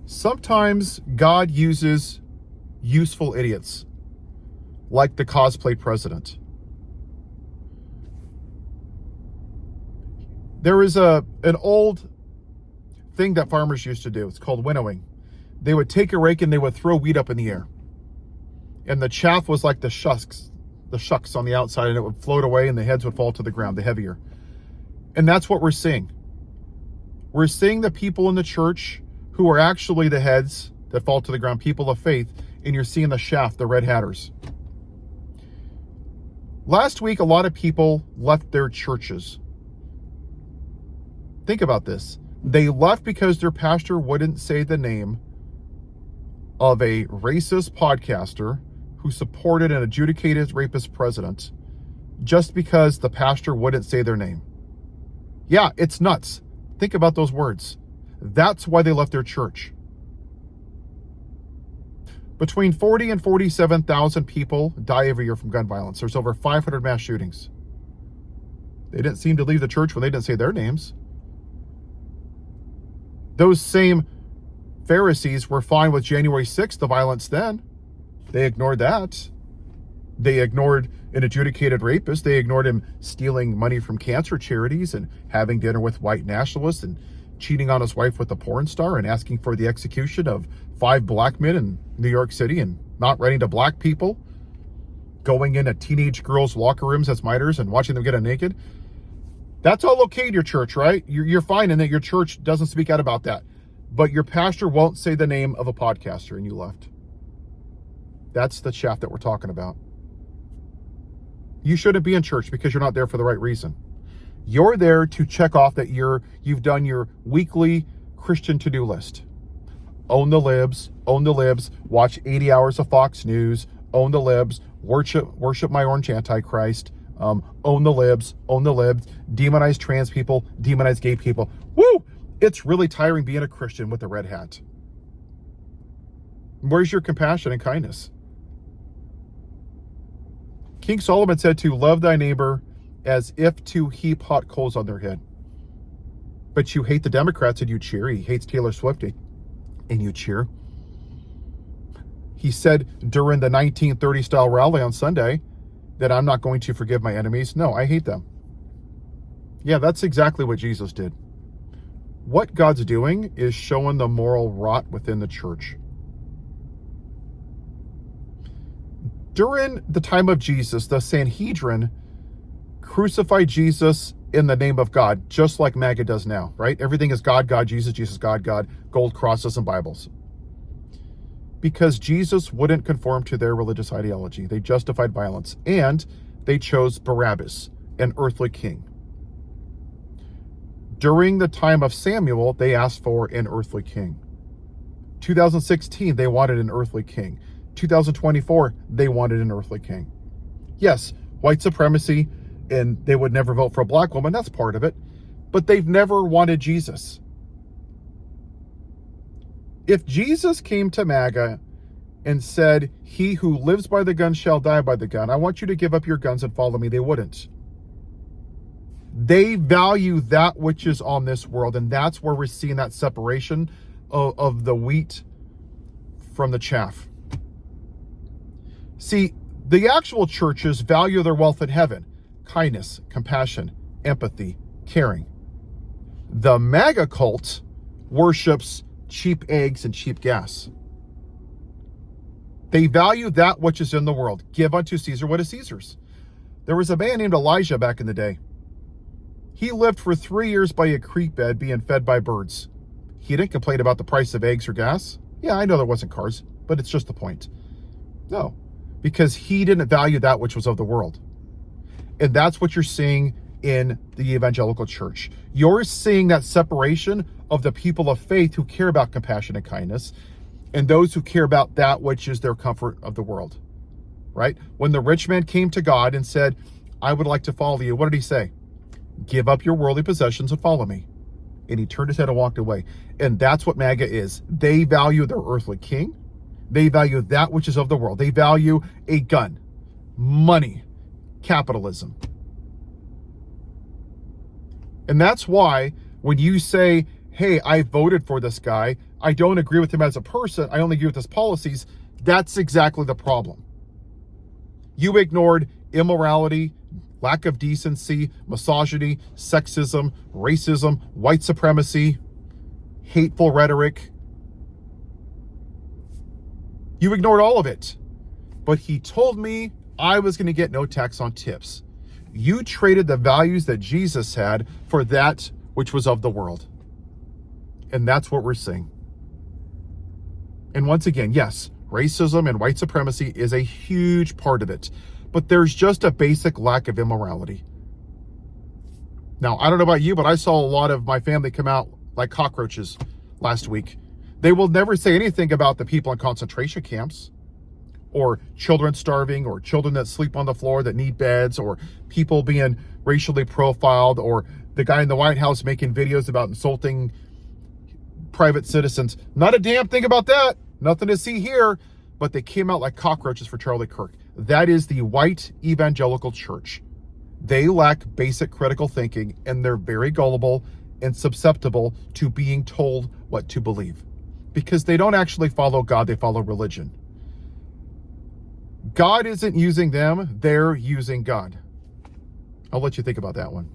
Sometimes God uses useful idiots, like the cosplay president. There is an old thing that farmers used to do. It's called winnowing. They would take a rake and they would throw wheat up in the air. And the chaff was like the shucks on the outside, and it would float away and the heads would fall to the ground, the heavier. And that's what we're seeing. We're seeing the people in the church who are actually the heads that fall to the ground, people of faith, and you're seeing the chaff, the red hatters. Last week, a lot of people left their churches. Think about this. They left because their pastor wouldn't say the name of a racist podcaster who supported an adjudicated rapist president just because the pastor wouldn't say their name. Yeah, it's nuts. Think about those words. That's why they left their church. Between 40 and 47,000 people die every year from gun violence. There's over 500 mass shootings. They didn't seem to leave the church when they didn't say their names. Those same Pharisees were fine with January 6th, the violence then. They ignored that. They ignored an adjudicated rapist. They ignored him stealing money from cancer charities and having dinner with white nationalists and cheating on his wife with a porn star and asking for the execution of 5 black men in New York City and not writing to black people, going into teenage girls' locker rooms as miters and watching them get naked. That's all okay in your church, right? You're fine in that your church doesn't speak out about that. But your pastor won't say the name of a podcaster and you left. That's the chaff that we're talking about. You shouldn't be in church because you're not there for the right reason. You're there to check off that you've done your weekly Christian to-do list. Own the libs, watch 80 hours of Fox News, own the libs, worship my orange antichrist, own the libs, demonize trans people, demonize gay people. Woo! It's really tiring being a Christian with a red hat. Where's your compassion and kindness? King Solomon said to love thy neighbor as if to heap hot coals on their head. But you hate the Democrats and you cheer. He hates Taylor Swift and you cheer. He said during the 1930 style rally on Sunday that I'm not going to forgive my enemies. No, I hate them. Yeah, that's exactly what Jesus did. What God's doing is showing the moral rot within the church. During the time of Jesus, the Sanhedrin crucified Jesus in the name of God, just like MAGA does now, right? Everything is God, God, Jesus, Jesus, God, God, gold crosses and Bibles. Because Jesus wouldn't conform to their religious ideology. They justified violence, and they chose Barabbas, an earthly king. During the time of Samuel, they asked for an earthly king. 2016, they wanted an earthly king. 2024, they wanted an earthly king. Yes, white supremacy, and they would never vote for a black woman, that's part of it. But they've never wanted Jesus. If Jesus came to MAGA and said, he who lives by the gun shall die by the gun, I want you to give up your guns and follow me, they wouldn't. They value that which is on this world, and that's where we're seeing that separation of the wheat from the chaff. See, the actual churches value their wealth in heaven: kindness, compassion, empathy, caring. The MAGA cult worships cheap eggs and cheap gas. They value that which is in the world. Give unto Caesar what is Caesar's. There was a man named Elijah back in the day. He lived for 3 years by a creek bed being fed by birds. He didn't complain about the price of eggs or gas. Yeah, I know there wasn't cars, but it's just the point. No, because he didn't value that which was of the world. And that's what you're seeing in the evangelical church. You're seeing that separation of the people of faith who care about compassion and kindness and those who care about that which is their comfort of the world, right? When the rich man came to God and said, I would like to follow you, what did he say? Give up your worldly possessions and follow me. And he turned his head and walked away. And that's what MAGA is. They value their earthly king. They value that which is of the world. They value a gun, money, capitalism. And that's why when you say, hey, I voted for this guy I don't agree with him as a person. I only agree with his policies. That's exactly the problem. You ignored immorality, lack of decency, misogyny, sexism, racism, white supremacy, hateful rhetoric. You ignored all of it. But he told me I was going to get no tax on tips. You traded the values that Jesus had for that which was of the world. And that's what we're seeing. And once again, yes, racism and white supremacy is a huge part of it. But there's just a basic lack of immorality. Now, I don't know about you, but I saw a lot of my family come out like cockroaches last week. They will never say anything about the people in concentration camps, or children starving, or children that sleep on the floor that need beds, or people being racially profiled, or the guy in the White House making videos about insulting private citizens. Not a damn thing about that. Nothing to see here. But they came out like cockroaches for Charlie Kirk. That is the white evangelical church. They lack basic critical thinking, and they're very gullible and susceptible to being told what to believe. Because they don't actually follow God, they follow religion. God isn't using them, they're using God. I'll let you think about that one.